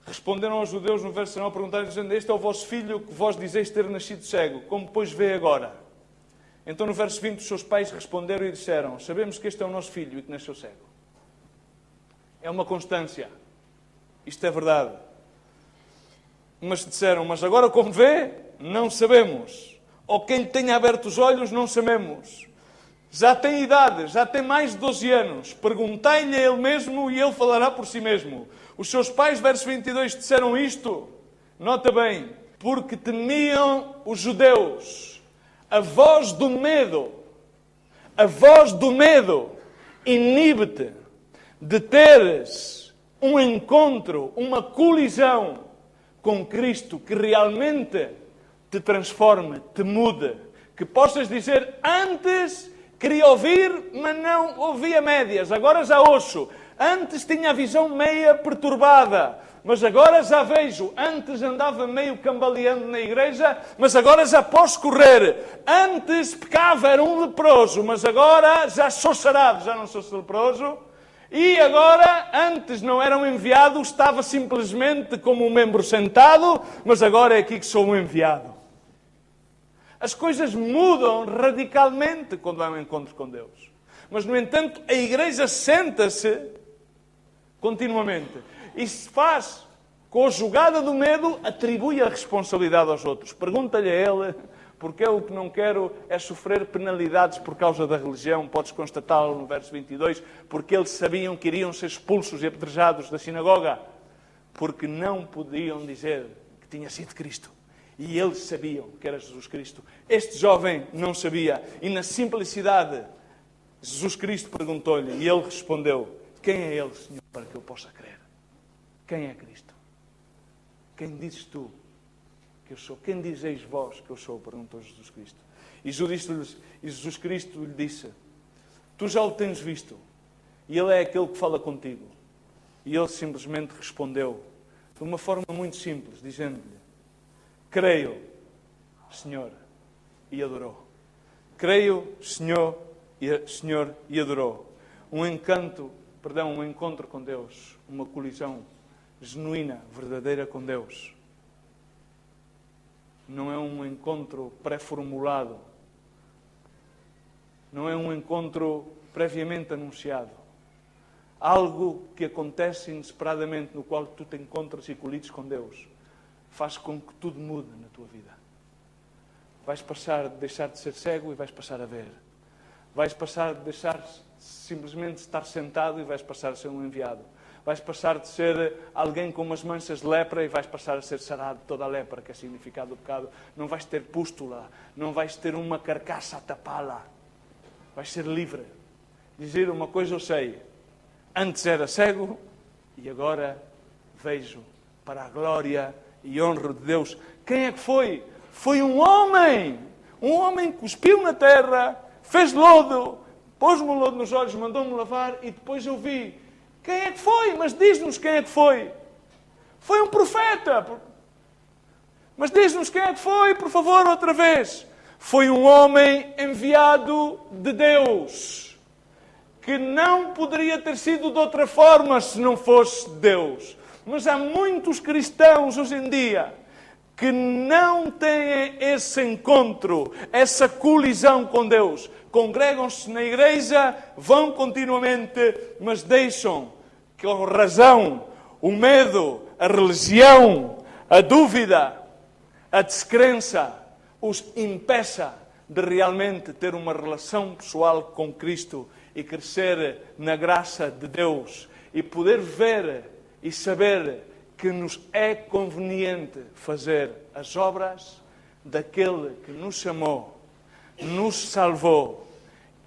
responderam aos judeus no verso 9, perguntaram, dizendo: este é o vosso filho que vós dizeis ter nascido cego, como pois vê agora? Então no verso 20 os seus pais responderam e disseram: sabemos que este é o nosso filho e que nasceu cego. É uma constância. Isto é verdade. Mas disseram: mas agora como vê, não sabemos. Ou quem lhe tenha aberto os olhos, não sabemos. Já tem idade, já tem mais de 12 anos. Perguntei-lhe a ele mesmo e ele falará por si mesmo. Os seus pais, verso 22, disseram isto, nota bem, porque temiam os judeus. A voz do medo inibe-te de teres um encontro, uma colisão com Cristo que realmente te transforme, te mude. Que possas dizer: antes queria ouvir, mas não ouvia médias, agora já ouço. Antes tinha a visão meia perturbada, mas agora já vejo. Antes andava meio cambaleando na igreja, mas agora já posso correr. Antes pecava, era um leproso, mas agora já sou sarado, já não sou leproso. E agora, antes não era um enviado, estava simplesmente como um membro sentado, mas agora é aqui que sou um enviado. As coisas mudam radicalmente quando há um encontro com Deus. Mas, no entanto, a igreja senta-se continuamente e se faz, com a jogada do medo, atribui a responsabilidade aos outros. Pergunta-lhe a ele, porque eu o que não quero é sofrer penalidades por causa da religião. Podes constatá-lo no verso 22, porque eles sabiam que iriam ser expulsos e apedrejados da sinagoga, porque não podiam dizer que tinha sido Cristo. E eles sabiam que era Jesus Cristo. Este jovem não sabia. E na simplicidade, Jesus Cristo perguntou-lhe e ele respondeu: quem é ele, Senhor, para que eu possa crer? Quem é Cristo? Quem dizes tu que eu sou? Quem dizeis vós que eu sou? Perguntou Jesus Cristo. E Jesus Cristo lhe disse: tu já o tens visto. E ele é aquele que fala contigo. E ele simplesmente respondeu de uma forma muito simples, dizendo-lhe: creio, Senhor, e adorou. Creio, Senhor, e adorou. Um encontro com Deus, uma colisão genuína, verdadeira com Deus. Não é um encontro pré-formulado. Não é um encontro previamente anunciado. Algo que acontece inesperadamente, no qual tu te encontras e colides com Deus, faz com que tudo mude na tua vida. Vais passar de deixar de ser cego e vais passar a ver. vais passar de deixar simplesmente estar sentado e vais passar a ser um enviado. Vais passar de ser alguém com umas manchas de lepra e vais passar a ser sarado de toda a lepra, que é significado do pecado. Não vais ter pústula, não vais ter uma carcaça a tapá-la. Vais ser livre. Dizer uma coisa eu sei, antes era cego e agora vejo, para a glória e honra de Deus. Quem é que foi? Foi um homem que cuspiu na terra, fez lodo, pôs-me o lodo nos olhos, mandou-me lavar e depois eu vi. Quem é que foi? Mas diz-nos quem é que foi. Foi um profeta. Mas diz-nos quem é que foi, por favor, outra vez. Foi um homem enviado de Deus, que não poderia ter sido de outra forma se não fosse Deus. Mas há muitos cristãos hoje em dia que não têm esse encontro, essa colisão com Deus. Congregam-se na igreja, vão continuamente, mas deixam que a razão, o medo, a religião, a dúvida, a descrença os impeça de realmente ter uma relação pessoal com Cristo e crescer na graça de Deus e poder ver e saber que nos é conveniente fazer as obras daquele que nos chamou, nos salvou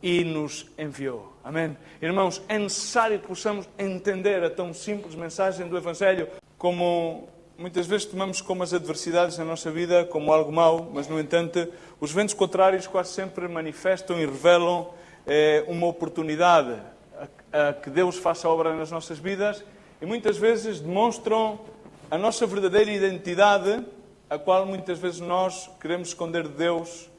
e nos enviou. Amém? Irmãos, é necessário que possamos entender a tão simples mensagem do Evangelho, como muitas vezes tomamos como as adversidades na nossa vida como algo mau, mas, no entanto, os ventos contrários quase sempre manifestam e revelam uma oportunidade a que Deus faça a obra nas nossas vidas e muitas vezes demonstram a nossa verdadeira identidade, a qual muitas vezes nós queremos esconder de Deus,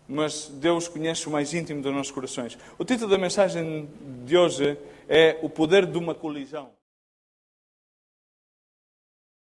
mas Deus conhece o mais íntimo dos nossos corações. O título da mensagem de hoje é O Poder de uma Colisão.